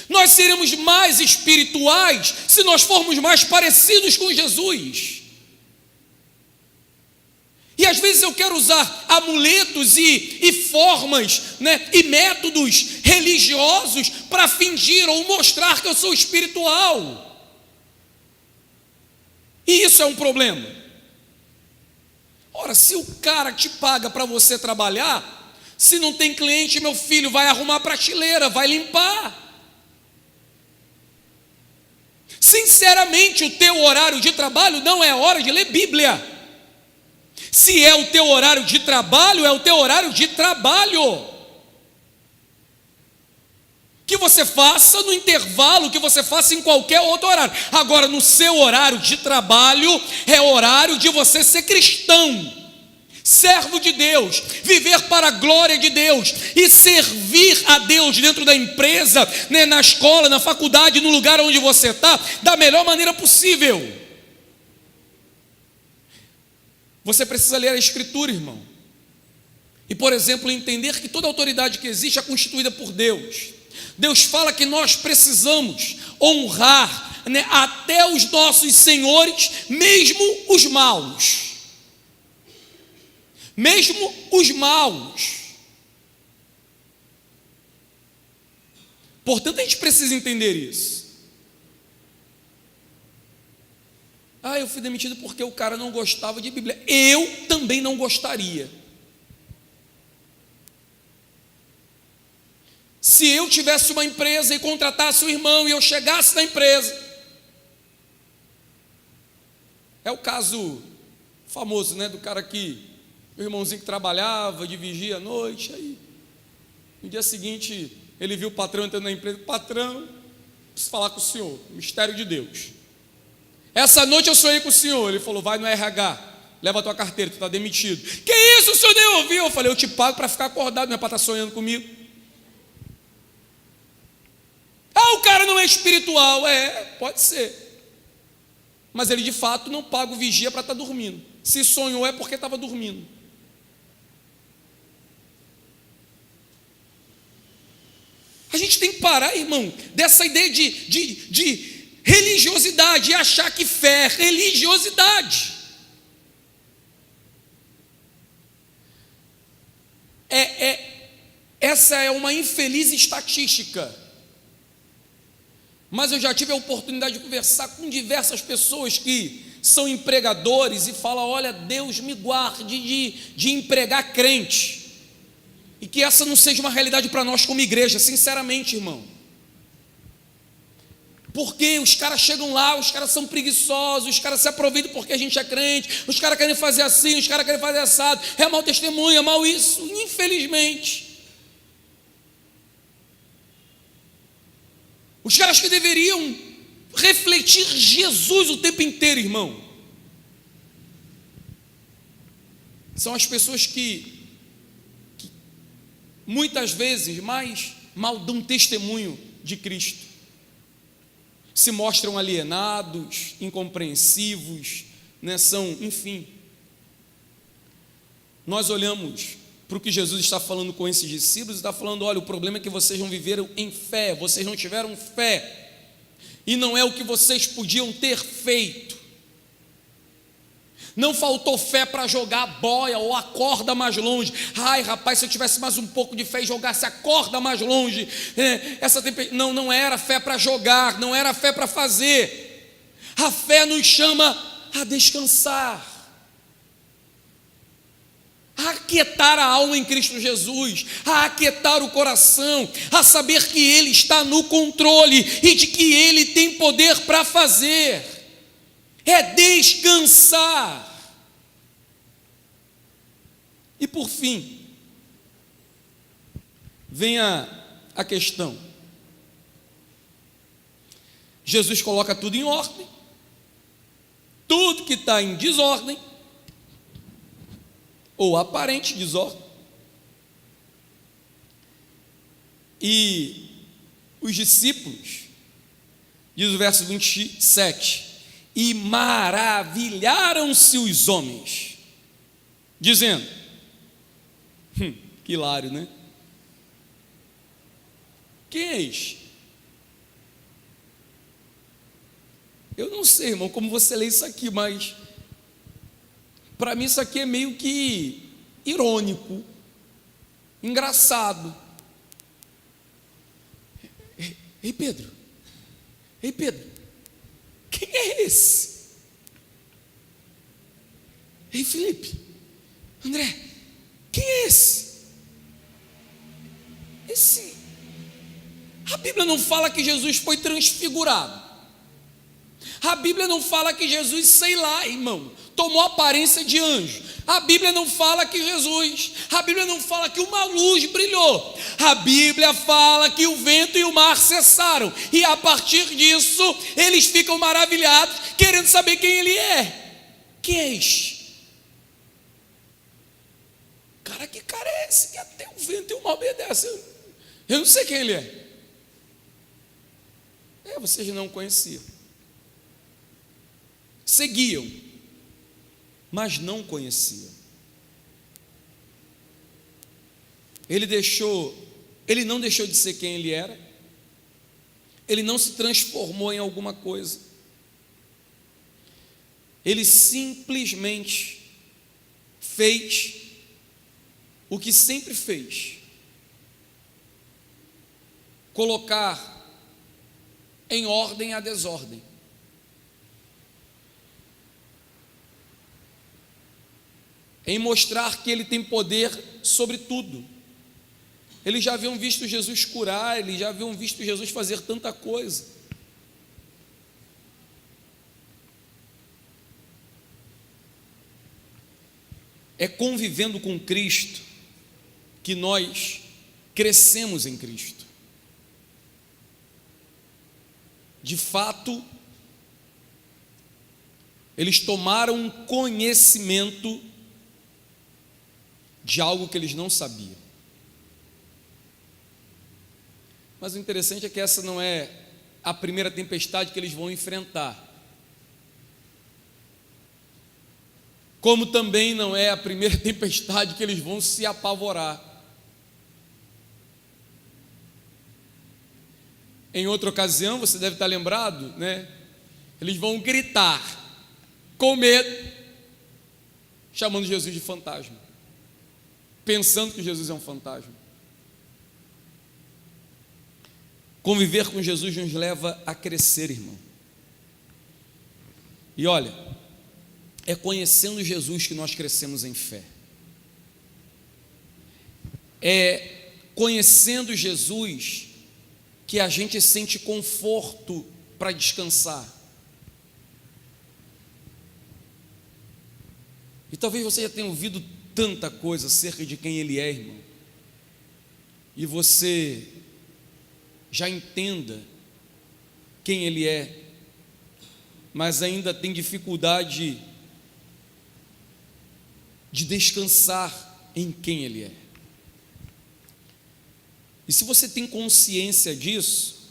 Nós seremos mais espirituais se nós formos mais parecidos com Jesus. E às vezes eu quero usar amuletos e formas, né, e métodos religiosos para fingir ou mostrar que eu sou espiritual. E isso é um problema. Ora, se o cara te paga para você trabalhar, se não tem cliente, meu filho, vai arrumar a prateleira, vai limpar. Sinceramente, o teu horário de trabalho não é hora de ler Bíblia. Se é o teu horário de trabalho, é o teu horário de trabalho. Que você faça no intervalo, que você faça em qualquer outro horário. Agora, no seu horário de trabalho, é horário de você ser cristão, servo de Deus, viver para a glória de Deus e servir a Deus dentro da empresa, né, na escola, na faculdade, no lugar onde você está, da melhor maneira possível. Você precisa ler a Escritura, irmão. E, por exemplo, entender que toda autoridade que existe é constituída por Deus. Deus fala que nós precisamos honrar, né, até os nossos senhores, mesmo os maus. Mesmo os maus. Portanto, a gente precisa entender isso. Eu fui demitido porque o cara não gostava de Bíblia. Eu também não gostaria. Se eu tivesse uma empresa e contratasse o irmão e eu chegasse na empresa, é o caso famoso, né, do cara que, o irmãozinho que trabalhava de vigia à noite, aí no dia seguinte ele viu o patrão entrando na empresa. Patrão, preciso falar com o senhor, mistério de Deus. Essa noite eu sonhei com o senhor. Ele falou, vai no RH, leva a tua carteira, tu está demitido. Que isso, o senhor nem ouviu? Eu falei, eu te pago para ficar acordado, não é para estar sonhando comigo. O cara não é espiritual. Pode ser. Mas ele de fato não paga o vigia para estar dormindo. Se sonhou é porque estava dormindo. A gente tem que parar, irmão, dessa ideia de religiosidade e achar que fé é religiosidade. Essa é uma infeliz estatística. Mas eu já tive a oportunidade de conversar com diversas pessoas que são empregadores e falam, olha, Deus me guarde de empregar crente. E que essa não seja uma realidade para nós como igreja, sinceramente, irmão. Porque os caras chegam lá, os caras são preguiçosos, os caras se aproveitam porque a gente é crente, os caras querem fazer assim, os caras querem fazer assado, é mau testemunho, é mau isso, infelizmente. Os caras que deveriam refletir Jesus o tempo inteiro, irmão, são as pessoas que muitas vezes mais mal dão testemunho de Cristo. Se mostram alienados, incompreensivos, né? Enfim. Nós olhamos para o que Jesus está falando com esses discípulos, está falando: olha, o problema é que vocês não viveram em fé, vocês não tiveram fé, e não é o que vocês podiam ter feito. Não faltou fé para jogar a boia ou a corda mais longe. Ai, rapaz, se eu tivesse mais um pouco de fé e jogasse a corda mais longe, não era fé para jogar, não era fé para fazer. A fé nos chama a descansar, a aquietar a alma em Cristo Jesus, a aquietar o coração, a saber que Ele está no controle e de que Ele tem poder para fazer. É descansar. E por fim, vem a questão. Jesus coloca tudo em ordem, tudo que está em desordem, ou aparente desordem, e os discípulos, diz o verso 27, e maravilharam-se os homens, dizendo, que hilário, né? Quem é este? Eu não sei, irmão, como você lê isso aqui, mas para mim isso aqui é meio que irônico, engraçado. Ei Pedro, quem é esse? Ei Felipe, André, quem é esse? A Bíblia não fala que Jesus foi transfigurado. A Bíblia não fala que Jesus, sei lá, irmão, tomou aparência de anjo. A Bíblia não fala que a Bíblia não fala que uma luz brilhou. A Bíblia fala que o vento e o mar cessaram. E a partir disso, eles ficam maravilhados, querendo saber quem Ele é. Quem é este? Cara, que cara é esse que até o vento e o mar obedecem? Eu não sei quem Ele é. Vocês não conheciam. Seguiam, mas não conheciam. Ele não deixou de ser quem Ele era. Ele não se transformou em alguma coisa. Ele simplesmente fez o que sempre fez: colocar em ordem a desordem. Em mostrar que Ele tem poder sobre tudo. Eles já haviam visto Jesus curar, eles já haviam visto Jesus fazer tanta coisa. É convivendo com Cristo que nós crescemos em Cristo. De fato, eles tomaram um conhecimento de algo que eles não sabiam. Mas o interessante é que essa não é a primeira tempestade que eles vão enfrentar. Como também não é a primeira tempestade que eles vão se apavorar. Em outra ocasião, você deve estar lembrado, né? Eles vão gritar, com medo, chamando Jesus de fantasma, pensando que Jesus é um fantasma. Conviver com Jesus nos leva a crescer, irmão. E olha, é conhecendo Jesus que nós crescemos em fé. É conhecendo Jesus que a gente sente conforto para descansar. E talvez você já tenha ouvido tanta coisa acerca de quem Ele é, irmão, e você já entenda quem Ele é, mas ainda tem dificuldade de descansar em quem Ele é. E se você tem consciência disso,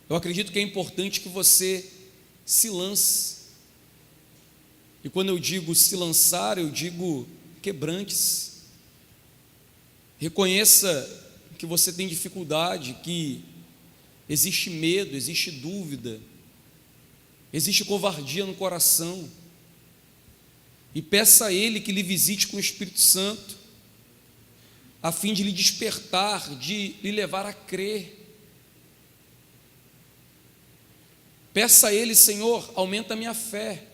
eu acredito que é importante que você se lance. E quando eu digo se lançar, eu digo quebrante-se, Reconheça que você tem dificuldade, que existe medo, existe dúvida, existe covardia no coração. E peça a Ele que lhe visite com o Espírito Santo, a fim de lhe despertar, de lhe levar a crer. Peça a Ele: Senhor, aumenta a minha fé,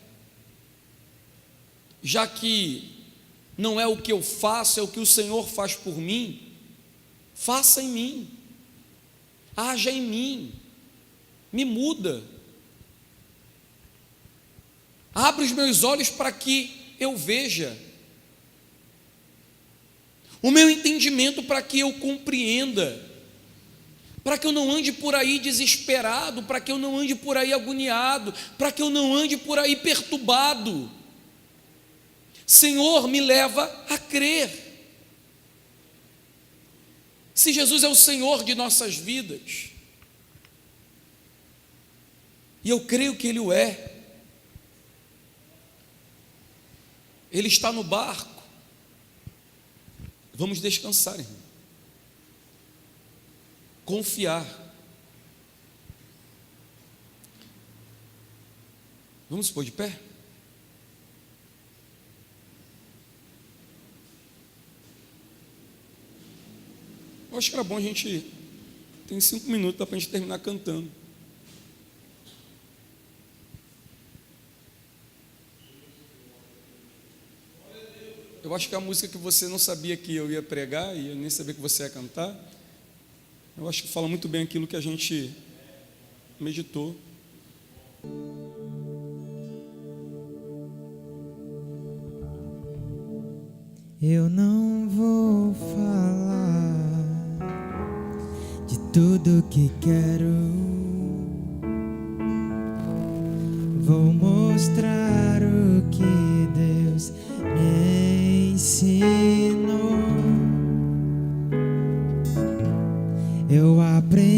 já que não é o que eu faço, é o que o Senhor faz por mim. Faça em mim, haja em mim, me muda, abre os meus olhos para que eu veja, o meu entendimento para que eu compreenda, para que eu não ande por aí desesperado, para que eu não ande por aí agoniado, para que eu não ande por aí perturbado. Senhor, me leva a crer. Se Jesus é o Senhor de nossas vidas, e eu creio que Ele o é, Ele está no barco, vamos descansar, irmão, confiar. Vamos pôr de pé? Eu acho que era bom a gente, tem 5 minutos, dá para a gente terminar cantando. Eu acho que a música que você não sabia que eu ia pregar, e eu nem sabia que você ia cantar, eu acho que fala muito bem aquilo que a gente meditou.
Eu não vou falar de tudo que quero, vou mostrar o que Deus me ensinou. Eu aprendi